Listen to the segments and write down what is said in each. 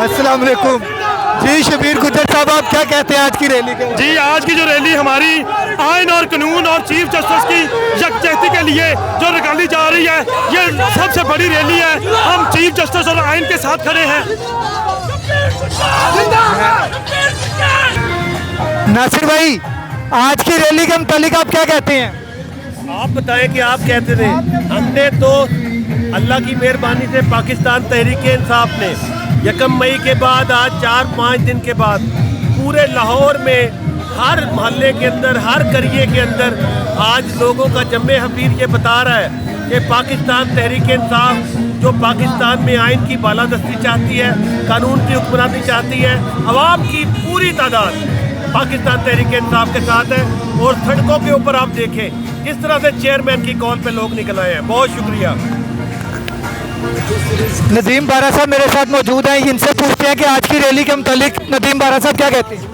अस्सलाम वालेकुम। जी शबीर गुज्जर साहब, आप क्या कहते हैं आज की रैली के? जी, आज की जो रैली हमारी आइन और कानून और चीफ जस्टिस की यकजहती के लिए जो निकाली जा रही है, ये सबसे बड़ी रैली है। हम चीफ जस्टिस और आइन के साथ खड़े हैं। नासिर भाई, आज की रैली के मुतालिक आप क्या कहते हैं? आप बताएं कि आप कहते थे। हमने तो अल्लाह की मेहरबानी से पाकिस्तान तहरीक इंसाफ ने 1 मई के बाद आज 4-5 दिन के बाद पूरे लाहौर में हर मोहल्ले के अंदर, हर करिए के अंदर आज लोगों का जम्मे हफीर ये बता रहा है कि पाकिस्तान तहरीक इंसाफ जो पाकिस्तान में आइन की बालादस्ती चाहती है, कानून की हुक्मरानी चाहती है, अवाम की पूरी तादाद पाकिस्तान तहरीक इंसाफ के साथ है। और सड़कों के ऊपर आप देखें किस तरह से चेयरमैन की कॉल पे लोग निकल आए हैं। बहुत शुक्रिया। नदीम बारा साहब मेरे साथ मौजूद हैं, इनसे पूछते हैं कि आज की रैली के मुतालिक नदीम बारा साहब क्या कहते हैं?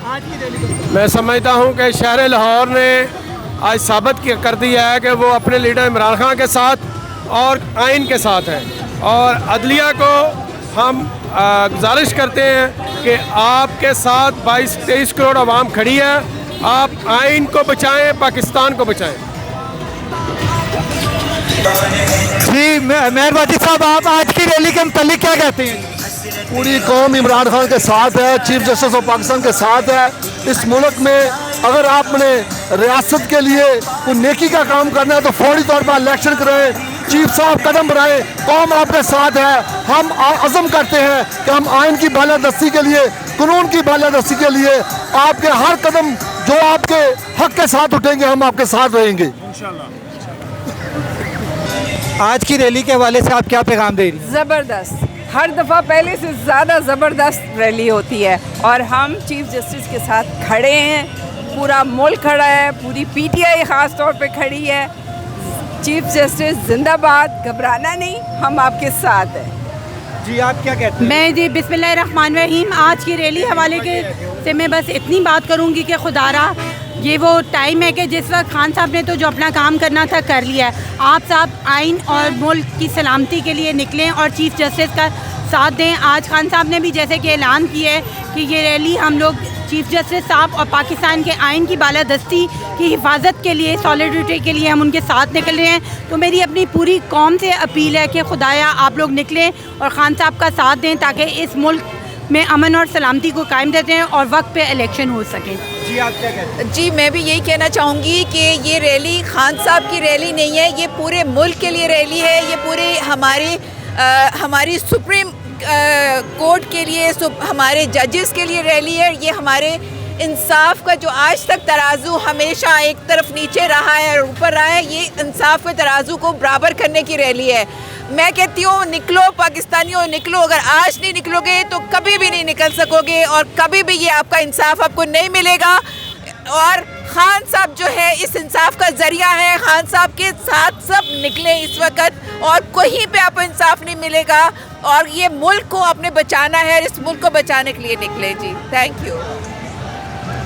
आज की रैली मैं समझता हूँ कि शहर लाहौर ने आज साबित कर दिया है कि वो अपने लीडर इमरान खान के साथ और आइन के साथ हैं। और अदलिया को हम गुजारिश करते हैं कि आपके साथ 22-23 करोड़ आवाम खड़ी है। आप आइन को बचाएं, पाकिस्तान को बचाएं। जी मेहरबानी साहब, आप आज की रैली के मुतालिक क्या कहते हैं? पूरी कौम इमरान खान के साथ है, चीफ जस्टिस ऑफ पाकिस्तान के साथ है। इस मुल्क में अगर आपने रियासत के लिए कोई नेकी का काम करना है तो फौरी तौर पर इलेक्शन कराएं, चीफ साहब कदम बढ़ाएं, कौम आपके साथ है। हम अज़म करते हैं कि हम आइन की बालादस्ती के लिए, कानून की बालादस्ती के लिए आपके हर कदम जो आपके हक के साथ उठेंगे, हम आपके साथ रहेंगे। आज की रैली के हवाले से आप क्या पैगाम दे रही हैं? ज़बरदस्त, हर दफ़ा पहले से ज़्यादा ज़बरदस्त रैली होती है और हम चीफ जस्टिस के साथ खड़े हैं। पूरा मुल्क खड़ा है, पूरी पीटीआई ख़ास तौर पे खड़ी है। चीफ जस्टिस जिंदाबाद, घबराना नहीं, हम आपके साथ हैं। जी आप क्या कहते हैं? मैं जी बिस्मिल्लाहिर्रहमानिर्रहीम, आज की रैली हवाले के से मैं बस इतनी बात करूंगी कि खुदारा ये वो टाइम है कि जिस वक्त खान साहब ने तो जो अपना काम करना था कर लिया है। आप साहब आइन और मुल्क की सलामती के लिए निकलें और चीफ जस्टिस का साथ दें। आज खान साहब ने भी जैसे कि ऐलान किया है कि ये रैली हम लोग चीफ जस्टिस साहब और पाकिस्तान के आइन की बालादस्ती की हिफाजत के लिए, सॉलिडरिटी के लिए हम उनके साथ निकल रहे हैं। तो मेरी अपनी पूरी कौम से अपील है कि खुदाया आप लोग निकलें और खान साहब का साथ दें ताकि इस मुल्क में अमन और सलामती को कायम रहते हैं और वक्त पे इलेक्शन हो सके। जी आप क्या कहते हैं? जी मैं भी यही कहना चाहूँगी कि ये रैली खान साहब की रैली नहीं है, ये पूरे मुल्क के लिए रैली है। ये पूरे हमारी सुप्रीम कोर्ट के लिए, हमारे जजेस के लिए रैली है। ये हमारे इंसाफ का जो आज तक तराजू हमेशा एक तरफ नीचे रहा है और ऊपर रहा है, ये इंसाफ के तराजू को बराबर करने की रैली है। मैं कहती हूँ निकलो पाकिस्तानियों, निकलो। अगर आज नहीं निकलोगे तो कभी भी नहीं निकल सकोगे और कभी भी ये आपका इंसाफ आपको नहीं मिलेगा। और खान साहब जो है इस इंसाफ का ज़रिया है। खान साहब के साथ सब निकले इस वक्त और कहीं पे आपको इंसाफ नहीं मिलेगा। और ये मुल्क को आपने बचाना है, इस मुल्क को बचाने के लिए निकले। जी थैंक यू।